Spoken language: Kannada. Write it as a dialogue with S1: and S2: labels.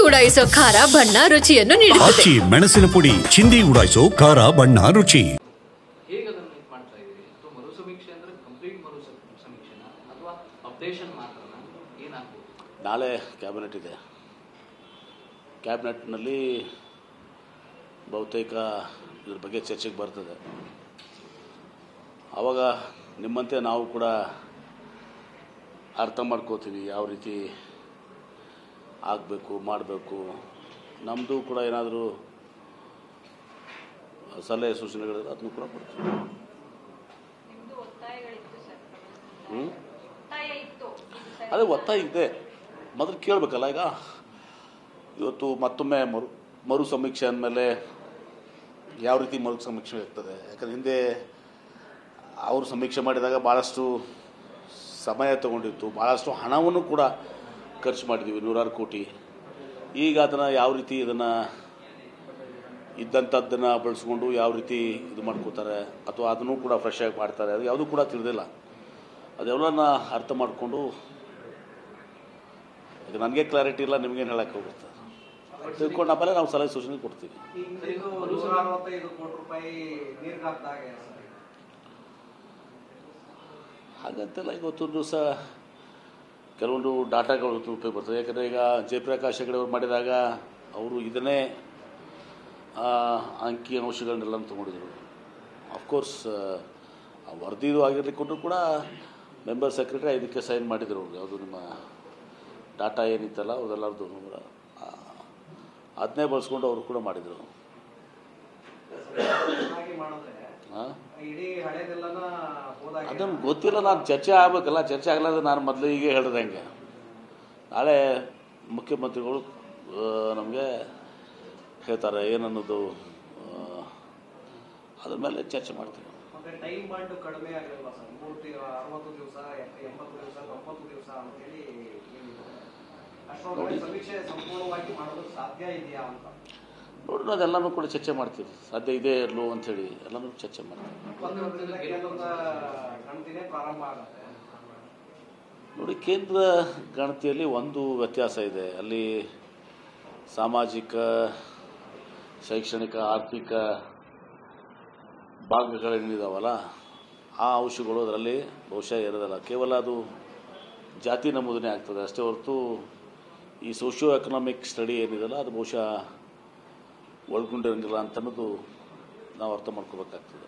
S1: ಉಡಾಯಿಸೋ ಖಾರ ಬಣ್ಣ ರುಚಿಯನ್ನು ನೀಡುತ್ತದೆ.
S2: ಆಚಿ ಮೆಣಸಿನ ಪುಡಿ ಚಿಂದಿ ಉಡಾಯಿಸೋ ಖಾರ ಬಣ್ಣ ರುಚಿ.
S3: ನಾಳೆ ಕ್ಯಾಬಿನೆಟ್ ಇದೆ. ಕ್ಯಾಬಿನೆಟ್ನಲ್ಲಿ ಬಹುತೇಕ ಇದ್ರ ಬಗ್ಗೆ ಚರ್ಚೆಗೆ ಬರ್ತದೆ. ಆವಾಗ ನಿಮ್ಮಂತೆ ನಾವು ಕೂಡ ಅರ್ಥ ಮಾಡ್ಕೋತೀವಿ ಯಾವ ರೀತಿ ಆಗಬೇಕು ಮಾಡಬೇಕು. ನಮ್ಮದು ಕೂಡ ಏನಾದರೂ ಸಲಹೆ ಸೂಚನೆಗಳಿದ್ರೆ ಅದನ್ನು ಕೂಡ ಕೊಡ್ತೀವಿ. ಅದೇ ಒತ್ತಾಯ ಇದೆ, ಮೊದಲು ಕೇಳಬೇಕಲ್ಲ. ಈಗ ಇವತ್ತು ಮತ್ತೊಮ್ಮೆ ಮರು ಸಮೀಕ್ಷೆ ಅಂದಮೇಲೆ ಯಾವ ರೀತಿ ಮರು ಸಮೀಕ್ಷೆ ಆಗ್ತದೆ? ಯಾಕಂದರೆ ಹಿಂದೆ ಅವರು ಸಮೀಕ್ಷೆ ಮಾಡಿದಾಗ ಭಾಳಷ್ಟು ಸಮಯ ತಗೊಂಡಿತ್ತು, ಭಾಳಷ್ಟು ಹಣವನ್ನು ಕೂಡ ಖರ್ಚು ಮಾಡಿದ್ದೀವಿ, 100 ಕೋಟಿ. ಈಗ ಅದನ್ನು ಯಾವ ರೀತಿ ಇದನ್ನು ಇದ್ದಂಥದ್ದನ್ನು ಬಳಸ್ಕೊಂಡು ಯಾವ ರೀತಿ ಇದು ಮಾಡ್ಕೋತಾರೆ ಅಥವಾ ಅದನ್ನು ಕೂಡ ಫ್ರೆಶ್ ಆಗಿ ಮಾಡ್ತಾರೆ, ಅದು ಯಾವುದೂ ಕೂಡ ತಿಳಿದಿಲ್ಲ. ಅದೆಲ್ಲನ ಅರ್ಥ ಮಾಡಿಕೊಂಡು, ಈಗ ನನಗೆ ಕ್ಲಾರಿಟಿ ಇಲ್ಲ, ನಿಮಗೇನು ಹೇಳಕ್ಕೆ ಹೋಗುತ್ತೆ ತಿಳ್ಕೊಂಡು ಆಮೇಲೆ ನಾವು ಸಲಹೆ ಸೂಚನೆ ಕೊಡ್ತೀವಿ. ಹಾಗಂತೆಲ್ಲ ಇವತ್ತೊಂದು ದಿವಸ ಕೆಲವೊಂದು ಡಾಟಾಗಳು ಉಪಯೋಗ ಬರ್ತದೆ. ಯಾಕಂದರೆ ಈಗ ಜಯಪ್ರಕಾಶ್ ಹೆಗಡೆ ಅವರು ಮಾಡಿದಾಗ ಅವರು ಇದನ್ನೇ ಅಂಕಿ ಅಂಶಗಳನ್ನೆಲ್ಲ ತೊಗೊಂಡಿದ್ರು. ಅಫ್ಕೋರ್ಸ್ ವರದಿದು ಆಗಿರಲಿಕ್ಕೂ ಕೂಡ ಮೆಂಬರ್ ಸೆಕ್ರೆಟರಿ ಇದಕ್ಕೆ ಸೈನ್ ಮಾಡಿದರು. ಯಾವುದು ನಿಮ್ಮ ಡಾಟಾ ಏನಿತ್ತಲ್ಲ ಅದೆಲ್ಲರದು ಅದನ್ನೇ ಬಳಸ್ಕೊಂಡು ಅವರು ಕೂಡ ಮಾಡಿದರು. ಅದನ್ನು ಗೊತ್ತಿಲ್ಲ, ನಾನು ಚರ್ಚೆ ಆಗಬೇಕಲ್ಲ. ಚರ್ಚೆ ಆಗಲಾದ್ರೆ ನಾನು ಮೊದಲು ಈಗ ಹೇಳಿದೆ ಹೆಂಗೆ. ನಾಳೆ ಮುಖ್ಯಮಂತ್ರಿಗಳು ನಮಗೆ ಹೇಳ್ತಾರೆ ಏನನ್ನೋದು, ಅದ್ರ ಮೇಲೆ ಚರ್ಚೆ ಮಾಡ್ತೀವಿ. ನೋಡಿ ಅದೆಲ್ಲನೂ ಕೂಡ ಚರ್ಚೆ ಮಾಡ್ತೀವಿ. ಸಾಧ್ಯ ಇದೆ ಇರಲು ಅಂಥೇಳಿ ಎಲ್ಲನೂ ಚರ್ಚೆ ಮಾಡ್ತೀವಿ. ನೋಡಿ, ಕೇಂದ್ರ ಗಣತಿಯಲ್ಲಿ ಒಂದು ವ್ಯತ್ಯಾಸ ಇದೆ. ಅಲ್ಲಿ ಸಾಮಾಜಿಕ, ಶೈಕ್ಷಣಿಕ, ಆರ್ಥಿಕ ಭಾಗಗಳೇನಿದಾವಲ್ಲ ಆ ಅಂಶಗಳು ಅದರಲ್ಲಿ ಬಹುಶಃ ಇರೋದಲ್ಲ. ಕೇವಲ ಅದು ಜಾತಿ ನಮೂದನೆ ಆಗ್ತದೆ ಅಷ್ಟೇ ಹೊರತು ಈ ಸೋಷಿಯೋ ಎಕನಾಮಿಕ್ ಸ್ಟಡಿ ಏನಿದೆಯಲ್ಲ ಅದು ಬಹುಶಃ ಒಳಗೊಂಡಿರಂಗಿಲ್ಲ ಅಂತ ಅನ್ನೋದು ನಾವು ಅರ್ಥ ಮಾಡ್ಕೋಬೇಕಾಗ್ತದೆ.